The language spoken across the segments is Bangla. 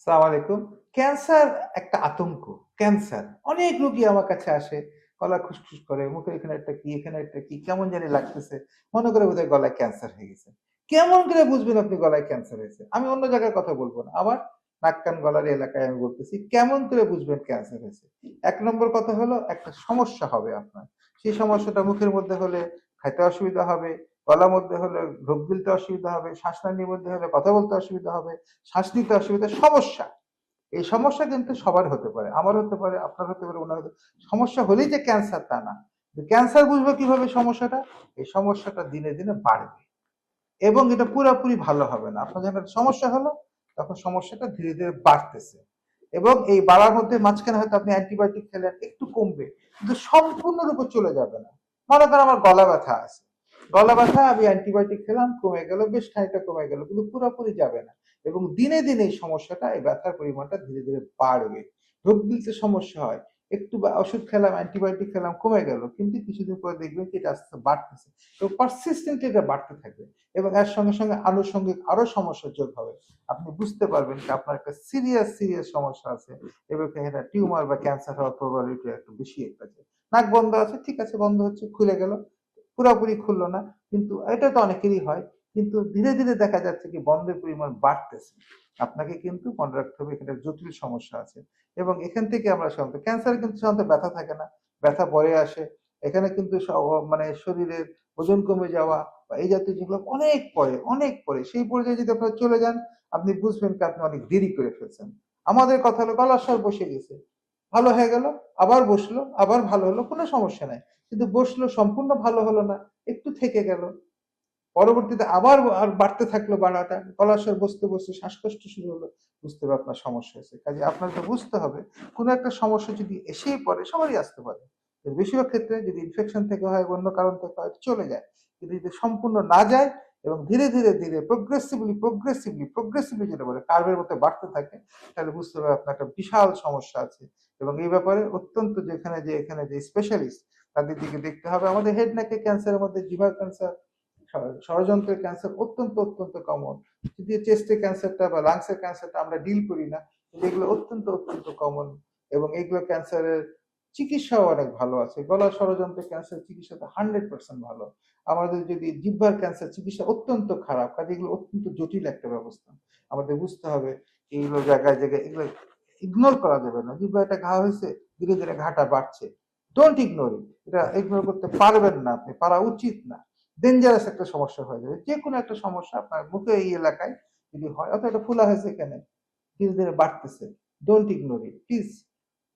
সালাম আলাইকুম। ক্যান্সার একটা আতঙ্ক। ক্যান্সার। অনেক রোগী আমার কাছে আসে, গলা খুসখুস করে, মুখের এখানে একটা কি, এখানে একটা কি, কেমন জানি লাগতেছে। মনে করে বোধহয় গলায় ক্যান্সার হয়ে গেছে। কেমন করে বুঝবেন আপনি গলায় ক্যান্সার হয়েছে? আমি অন্য জায়গার কথা বলব না। আবার নাক কান গলার এলাকায় আমি বলতেছি, কেমন করে বুঝবেন ক্যান্সার হয়েছে? ১ নম্বর কথা হলো একটা সমস্যা হবে আপনার। সেই সমস্যাটা মুখের মধ্যে হলে খাইতে অসুবিধা হবে, গলার মধ্যে হলে ঢোক গিলতে অসুবিধা হবে, শ্বাসনালীর মধ্যে হলে কথা বলতে অসুবিধা হবে, শ্বাস নিতে অসুবিধা, সমস্যা। এই সমস্যা কিন্তু সবার হতে পারে, আমার হতে পারে, আপনার হতে পারে, ওনার হতে সমস্যা হলেই যে ক্যান্সার তা না। ক্যান্সার বুঝবো কিভাবে সমস্যাটা? এই সমস্যাটা দিনে দিনে বাড়বে এবং এটা পুরোপুরি ভালো হবে না। আপনার যখন একটা সমস্যা হলো তখন সমস্যাটা ধীরে ধীরে বাড়তেছে এবং এই বাড়ার মধ্যে মাঝখানে হয়তো আপনি অ্যান্টিবায়োটিক খেলেন, একটু কমবে, কিন্তু সম্পূর্ণরূপে চলে যাবে না। মনে করেন আমার গলা ব্যথা আছে, গলা ব্যথা আমি অ্যান্টিবায়োটিক খেলাম, কমে গেল, বেশ খানিকটা কমে গেল, কিন্তু পুরোপুরি যাবে না এবং দিনে দিনে এই সমস্যাটা, এই ব্যথার পরিমাণটা ধীরে ধীরে বাড়বে। রোগ গিলতে সমস্যা হয়, একটু ওষুধ খেলাম, অ্যান্টিবায়োটিক খেলাম, কমে গেল, কিন্তু কিছুদিন পরে দেখবেন যে এটা আস্তে আস্তে বাড়তেছে এবং পারসিস্টেন্টলি এটা বাড়তে থাকবে এবং এর সঙ্গে সঙ্গে আনুষঙ্গিক আরো সমস্যা যোগ হবে। আপনি বুঝতে পারবেন যে আপনার একটা সিরিয়াস সমস্যা আছে এবং এটা টিউমার বা ক্যান্সার হওয়ার প্রবাবিলিটি একটু বেশি একটা আছে। নাক বন্ধ আছে, ঠিক আছে, বন্ধ হচ্ছে, খুলে গেল, পুরোপুরি খুললো না, কিন্তু এটা তো অনেকেরই হয়, কিন্তু ধীরে ধীরে দেখা যাচ্ছে কি বন্ধের পরিমাণ বাড়তেছে। আপনাকে কিন্তু মনে রাখতে হবে এখানে জটিল সমস্যা আছে এবং এখান থেকে আমরা সাধারণত ক্যান্সার কিন্তু সাধারণত ব্যথা থাকে না, ব্যথা পরে আসে। এখানে কিন্তু মানে শরীরের ওজন কমে যাওয়া বা এই জাতীয় যেগুলো অনেক পরে সেই পর্যায়ে যদি আপনারা চলে যান, আপনি বুঝবেন কি আপনি অনেক দেরি করে ফেলছেন। আমাদের কথা হলো গলার স্বর বসে গেছে, ভালো হয়ে গেল, আবার বসলো, আবার ভালো হলো, কোনো সমস্যা নাই, কিন্তু বসলো, সম্পূর্ণ ভালো হলো না, একটু থেকে গেল, পরবর্তীতে আবার আর বাড়তে থাকলো বাড়াটা, গলার স্বর বসতে বসতে শ্বাসকষ্ট শুরু হলো, বুঝতে হবে আপনার সমস্যা হয়েছে। কাজে আপনাকে বুঝতে হবে কোনো একটা সমস্যা যদি এসেই পড়ে, সবারই আসতে পারে, বেশিরভাগ ক্ষেত্রে যদি ইনফেকশন থেকে হয়, অন্য কারণ থেকে হয়, চলে যায়, কিন্তু যদি সম্পূর্ণ না যায় এবং ধীরে ধীরে ধীরে প্রোগ্রেসিভলি যেটা বলে কার্ভের মতো বাড়তে থাকে, তাহলে বুঝতে হবে আপনার একটা বিশাল সমস্যা আছে এবং এই ব্যাপারে অত্যন্ত এখানে যে স্পেশালিস্ট তাদের দিকে দেখতে হবে। আমাদের হেড নেকে ক্যান্সারের মধ্যে জিভার ক্যান্সার, ষড়যন্ত্রের ক্যান্সার অত্যন্ত কমন। যদি চেস্টের ক্যান্সারটা বা লাংসের ক্যান্সারটা আমরা ডিল করি না, কিন্তু এগুলো অত্যন্ত কমন এবং এগুলো ক্যান্সারের চিকিৎসাও অনেক ভালো আছে। গলার ষড়যন্ত্রের ক্যান্সার চিকিৎসাটা 100% ভালো। আমাদের যদি জিহ্বার ক্যান্সার চিকিৎসা অত্যন্ত খারাপ, কাজে এগুলো অত্যন্ত জটিল একটা ব্যবস্থা। আমাদের বুঝতে হবে এইগুলো জায়গায় এগুলো ইগনোর করা যাবে না। জিহ্বা একটা ঘা হয়েছে, ধীরে ধীরে ঘাটা বাড়ছে, ডোন্ট ইগনোর ইট। এটা ইগনোর করতে পারবেন না, আপনি পারা উচিত না। ডেঞ্জারাস একটা সমস্যা হয়ে যাবে। যে কোনো একটা সমস্যা আপনার মুখে এই এলাকায় যদি হয়, অথবা একটা ফোলা হয়েছে এখানে, ধীরে ধীরে বাড়তেছে, ডোন্ট ইগনোর ইট প্লিজ।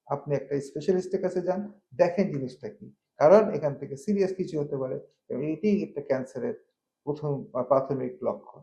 আপনি একটা স্পেশালিস্টের কাছে যান, দেখেন জিনিসটা কি, কারণ এখান থেকে সিরিয়াস কিছু হতে পারে এবং এটাই একটা ক্যান্সারের প্রথম বা প্রাথমিক লক্ষণ।